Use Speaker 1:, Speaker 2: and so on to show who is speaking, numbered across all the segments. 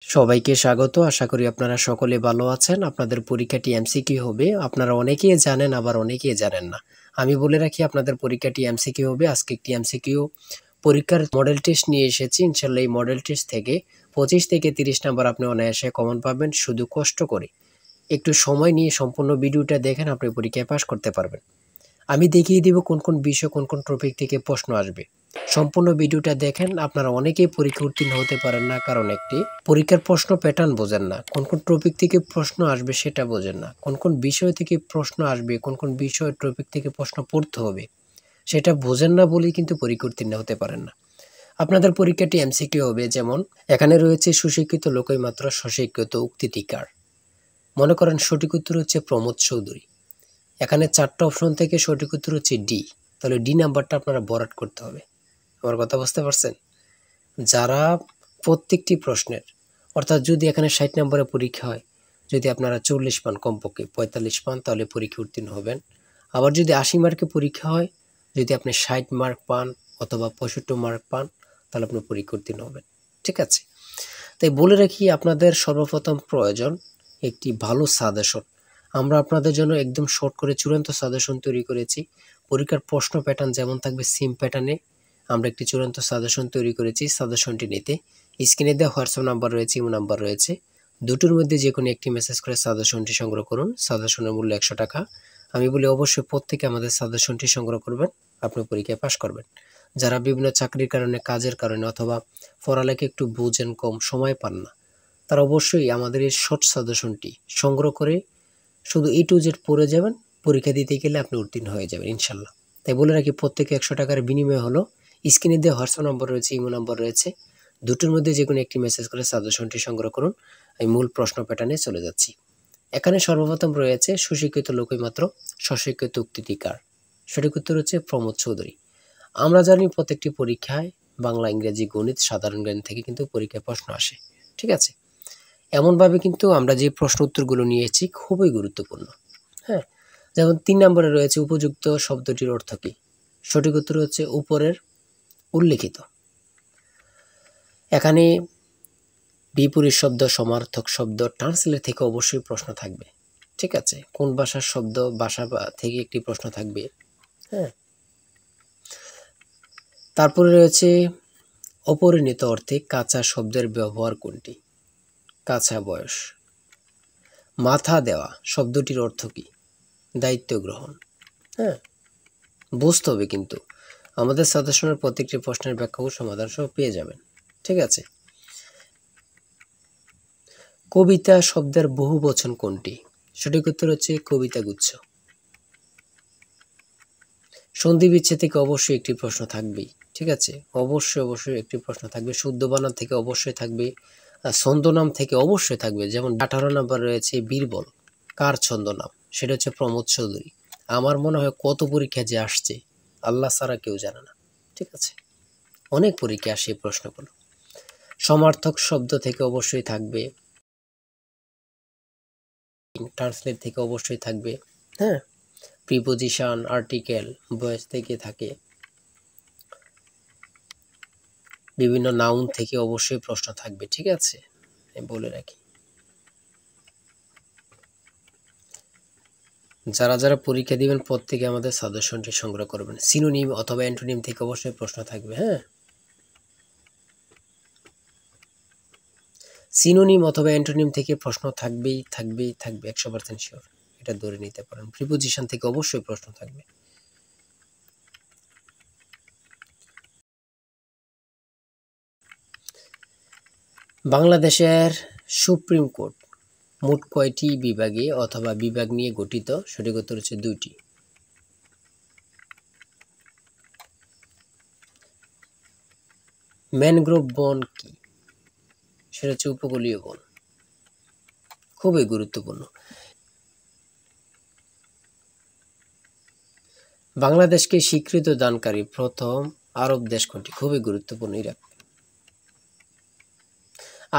Speaker 1: সবাইকে স্বাগত। আশা করি আপনারা সকলে ভালো আছেন। আপনাদের পরীক্ষাটি এমসিকিউ হবে। আপনারা অনেকেই জানেন, আবার অনেকেই জানেন না। আমি বলে রাখি আপনাদের পরীক্ষাটি এমসিকিউ হবে। আজকে একটি এমসিকিউ পরীক্ষার মডেল টেস্ট নিয়ে এসেছি। ইনশাআল্লাহ এই মডেল টেস্ট থেকে 25 থেকে 30 নাম্বার আপনি অনায়াসে কমন পাবেন। শুধু কষ্ট করে একটু সময় নিয়ে সম্পূর্ণ ভিডিওটা দেখেন, আপনি পরীক্ষায় পাস করতে পারবেন। আমি দেখিয়ে দিব কোন কোন বিষয়, কোন কোন টপিক থেকে প্রশ্ন আসবে। সম্পূর্ণ ভিডিওটা দেখেন। আপনারা অনেকেই পরীক্ষা উত্তীর্ণ হতে পারেন না, কারণ একটি পরীক্ষার প্রশ্ন প্যাটার্ন বোঝেন না, কোন কোন টপিক থেকে প্রশ্ন আসবে সেটা বোঝেন না, কোন কোন বিষয় থেকে প্রশ্ন আসবে, কোন কোন বিষয় টপিক থেকে প্রশ্ন পড়তে হবে সেটা বোঝেন না বলেই কিন্তু পরীক্ষা উত্তীর্ণ হতে পারেন না। আপনাদের পরীক্ষাটি এমসিকিউ হবে। যেমন এখানে রয়েছে সুশিক্ষিত লোকই মাত্র স্বশিক্ষিত উক্তিটি কার। মনে করেন সঠিক উত্তর হচ্ছে প্রমোদ চৌধুরী। এখানে 4টা অপশন থেকে সঠিক উত্তর হচ্ছে ডি। তাহলে ডি নাম্বারটা আপনারা ভরাট করতে হবে। আমার কথা বুঝতে পারছেন? যারা প্রত্যেকটি প্রশ্নের, অর্থাৎ যদি এখানে 60 নম্বরের পরীক্ষা হয়, যদি আপনারা 40 পান, কমপক্ষে 45 পান, তাহলে পরীক্ষা উত্তীর্ণ হবেন। আবার যদি 80 মার্কের পরীক্ষা হয়, যদি আপনি 60 মার্ক পান অথবা 65 মার্ক পান, তাহলে আপনি পরীক্ষা উত্তীর্ণ হবেন। ঠিক আছে? তাই বলে রাখি, আপনাদের সর্বপ্রথম প্রয়োজন একটি ভালো সাজেশন। আমরা আপনাদের জন্য একদম শর্ট করে চূড়ান্ত সাজেশন তৈরি করেছি। পরীক্ষার প্রশ্ন প্যাটার্ন যেমন থাকবে সেম প্যাটার্নে আমরা একটি চূড়ান্ত সাজেশন তৈরি করেছি। সাজেশনটি নিতে স্ক্রিনে দেওয়া হোয়াটসঅ্যাপ নাম্বার রয়েছে, ইমো নাম্বার রয়েছে। দুটোর মধ্যে যে কোনো একটি মেসেজ করে সাজেশনটি সংগ্রহ করুন। সাজেশনের মূল্য 100 টাকা। আমি বলি অবশ্যই প্রত্যেকে আমাদের সাজেশনটি সংগ্রহ করবেন, আপনি পরীক্ষায় পাস করবেন। যারা বিভিন্ন চাকরির কারণে, কাজের কারণে অথবা পড়ালেখা একটু বুঝেন, কম সময় পান না, তারা অবশ্যই আমাদের এই শর্ট সাজেশনটি সংগ্রহ করে শুধু A to Z পড়ে যাবেন। পরীক্ষা দিতে গেলে আপনি উত্তীর্ণ হয়ে যাবেন ইনশাল্লাহ। তাই বলে রাখি, প্রত্যেকে 100 টাকার বিনিময় হলো। স্ক্রিনে দেওয়া হোয়াটসঅ্যাপ নম্বর রয়েছে, ইমো নাম্বার রয়েছে। দুটোর মধ্যে যে কোনো একটি মেসেজ করে সাজেশনটি সংগ্রহ করুন। আমি মূল প্রশ্ন প্যাটার্নে চলে যাচ্ছি। এখানে সর্বপ্রথম রয়েছে সুশিক্ষিত লোকই মাত্র স্বশিক্ষিত উক্তিটি কার। সঠিক উত্তর হচ্ছে প্রমোদ চৌধুরী। আমরা জানি প্রত্যেকটি পরীক্ষায় বাংলা, ইংরেজি, গণিত, সাধারণ জ্ঞান থেকে কিন্তু পরীক্ষায় প্রশ্ন আসে। ঠিক আছে? এমনভাবে কিন্তু আমরা যে প্রশ্ন উত্তরগুলো নিয়েছি খুবই গুরুত্বপূর্ণ। হ্যাঁ, যেমন 3 নম্বরে রয়েছে উপযুক্ত শব্দটির অর্থ কী। সঠিক উত্তর হচ্ছে উপরের উল্লেখিত। এখানে বিপরীত শব্দ, সমার্থক শব্দ, ট্রান্সলেট থেকে অবশ্যই প্রশ্ন থাকবে। ঠিক আছে? কোন ভাষার শব্দ, ভাষা থেকে একটি প্রশ্ন থাকবে। হ্যাঁ, তারপরে রয়েছে অপরিণত অর্থে কাঁচা শব্দের ব্যবহার কোনটি। কাঁচা বয়স। মাথা দেওয়া শব্দটির অর্থ কী। দায়িত্ব গ্রহণ। হ্যাঁ, বুঝতে হবে কিন্তু আমাদের সাজেশনের প্রত্যেকটি প্রশ্নের ব্যাখ্যা ও সমাধান সহ পেয়ে যাবেন। ঠিক আছে? কবিতা শব্দের বহু বচন কোনটি। সঠিক উত্তর হচ্ছে কবিতা গুচ্ছ। সন্ধি বিচ্ছেদ থেকে অবশ্যই একটি প্রশ্ন থাকবেই। ঠিক আছে? অবশ্যই একটি প্রশ্ন থাকবে। শুদ্ধ বানান থেকে অবশ্যই থাকবে। ছন্দনাম থেকে অবশ্যই থাকবে। যেমন 18 নম্বর রয়েছে বীরবল। কার ছন্দনাম? সেটা হচ্ছে প্রমোদ চৌধুরী। আমার মনে হয় কত পরীক্ষা যে আসছে, আল্লাহ ছাড়া কেউ জানে না। ঠিক আছে? অনেক পরীক্ষা আসে এই প্রশ্নগুলো। সমার্থক শব্দ থেকে অবশ্যই থাকবে। ট্রান্সলেট থেকে অবশ্যই থাকবে। হ্যাঁ, প্রিপোজিশন, আর্টিকেল, ভয়েস থেকে থাকে। বিভিন্ন নাউন থেকে অবশ্যই প্রশ্ন থাকবে। ঠিক আছে? আমি বলে রাখি, যারা যারা পরীক্ষা দিবেন প্রত্যেকে আমাদের সাজেশনটি সংগ্রহ করবেন। সিনোনিম অথবা অ্যান্টোনিম থেকে অবশ্যই প্রশ্ন থাকবে। হ্যাঁ, সিনোনিম অথবা অ্যান্টোনিম থেকে প্রশ্ন থাকবে 100% শিওর। এটা ধরে নিতে পারেন। প্রিপোজিশন থেকে অবশ্যই প্রশ্ন থাকবে। বাংলাদেশের সুপ্রিম কোর্ট মোট কয়টি বিভাগে অথবা বিভাগ নিয়ে গঠিত। সঠিক উত্তর হচ্ছে 2টি। ম্যানগ্রোভ বন কি? সেটা হচ্ছে উপকূলীয় বন। খুবই গুরুত্বপূর্ণ। বাংলাদেশকে স্বীকৃতি দানকারী প্রথম আরব দেশ কোনটি? খুবই গুরুত্বপূর্ণ। ইরাক।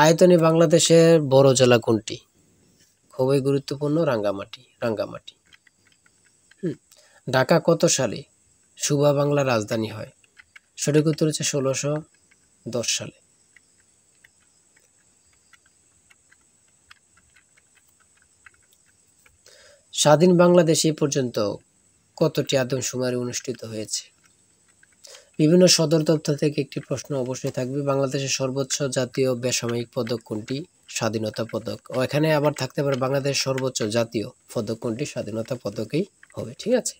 Speaker 1: আয়তনে বাংলাদেশের বড় জেলা কোনটি? খুবই গুরুত্বপূর্ণ। রাঙ্গামাটি। ঢাকা কত সালে সুবা বাংলার রাজধানী হয়? সঠিক উত্তর হচ্ছে 1610 সালে। স্বাধীন বাংলাদেশে এ পর্যন্ত কতটি আদমশুমারি অনুষ্ঠিত হয়েছে? বিভিন্ন সদর দপ্তর থেকে একটি প্রশ্ন অবশ্যই থাকবে। বাংলাদেশের সর্বোচ্চ জাতীয় বেসামরিক পদক কোনটি? স্বাধীনতা পদক। ও এখানে আবার থাকতে পারে বাংলাদেশের সর্বোচ্চ জাতীয় পদক কোনটি? স্বাধীনতা পদকই হবে। ঠিক আছে,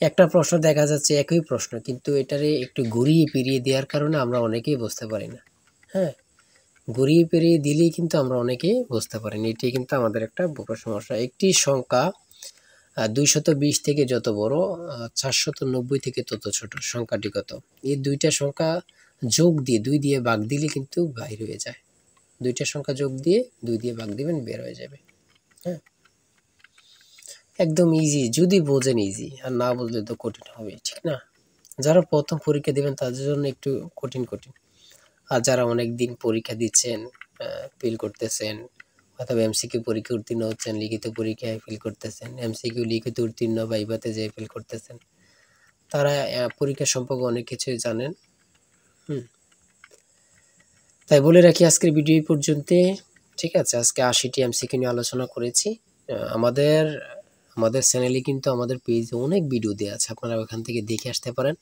Speaker 1: একটা প্রশ্ন দেখা যাচ্ছে একই প্রশ্ন, কিন্তু এটারে একটু ঘুরিয়ে ফিরিয়ে দেওয়ার কারণে আমরা অনেকেই বুঝতে পারি না। হ্যাঁ, ঘুরিয়ে ফিরিয়ে দিলেই কিন্তু আমরা অনেকেই বুঝতে পারি না। এটি কিন্তু আমাদের একটা বড় সমস্যা। একটি সংখ্যা 220 থেকে যত বড়, 490 থেকে তত ছোট। সংখ্যাটি কত? এই দুইটা সংখ্যা যোগ দিয়ে 2 দিয়ে ভাগ দিলে কিন্তু বাইর হয়ে যায়। দুইটা সংখ্যা যোগ দিয়ে 2 দিয়ে ভাগ দিবেন, বের হয়ে যাবে। হ্যাঁ, একদম ইজি, যদি বোঝেন ইজি, আর না বুঝলে তো কঠিন হবে, ঠিক না? যারা প্রথম পরীক্ষা দিবেন তাদের জন্য একটু কঠিন কঠিন, আর যারা অনেক দিন পরীক্ষা দিচ্ছেন, ফেল করতেছেন, অথবা এমসিকিউ পরীক্ষা উত্তীর্ণ হচ্ছেন, লিখিত পরীক্ষায় ফেল করতেছেন, এমসিকিউ লিখিত উত্তীর্ণ বা ভাইভাতে যেয়ে ফেল করতেছেন, তারা পরীক্ষা সম্পর্কে অনেক কিছুই জানেন। তাই বলে রাখি আজকের ভিডিও এই পর্যন্ত। ঠিক আছে, আজকে 80টি এমসিকিউ নিয়ে আলোচনা করেছি। আমাদের আমাদের চ্যানেলে কিন্তু আমাদের পেজে অনেক ভিডিও দেওয়া আছে, আপনারা ওখান থেকে দেখে আসতে পারেন।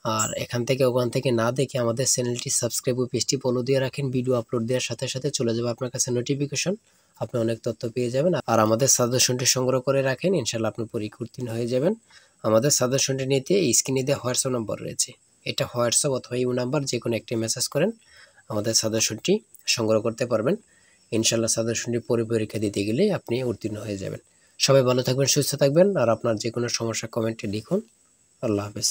Speaker 1: আর এখান থেকে ওখান থেকে না দেখে আমাদের চ্যানেলটি সাবস্ক্রাইব ও পেজটি ফলো দিয়ে রাখেন। ভিডিও আপলোড দেওয়ার সাথে সাথে চলে যাবে আপনার কাছে নোটিফিকেশন, আপনি অনেক তথ্য পেয়ে যাবেন। আর আমাদের সাজেশনটি সংগ্রহ করে রাখেন, ইনশাল্লাহ আপনি পরীক্ষা উত্তীর্ণ হয়ে যাবেন। আমাদের সাজেশনটি নিতে স্ক্রিনে দেওয়া হোয়াটসঅ্যাপ নম্বর রয়েছে, এটা হোয়াটসঅ্যাপ অথবা ইউ নাম্বার যে কোনো একটি মেসেজ করেন, আমাদের সাজেশনটি সংগ্রহ করতে পারবেন। ইনশাল্লাহ সাজেশনটি পরীক্ষা দিতে গেলে আপনি উত্তীর্ণ হয়ে যাবেন। সবাই ভালো থাকবেন, সুস্থ থাকবেন, আর আপনার যে কোনো সমস্যা কমেন্টে লিখুন। আল্লাহ হাফেজ।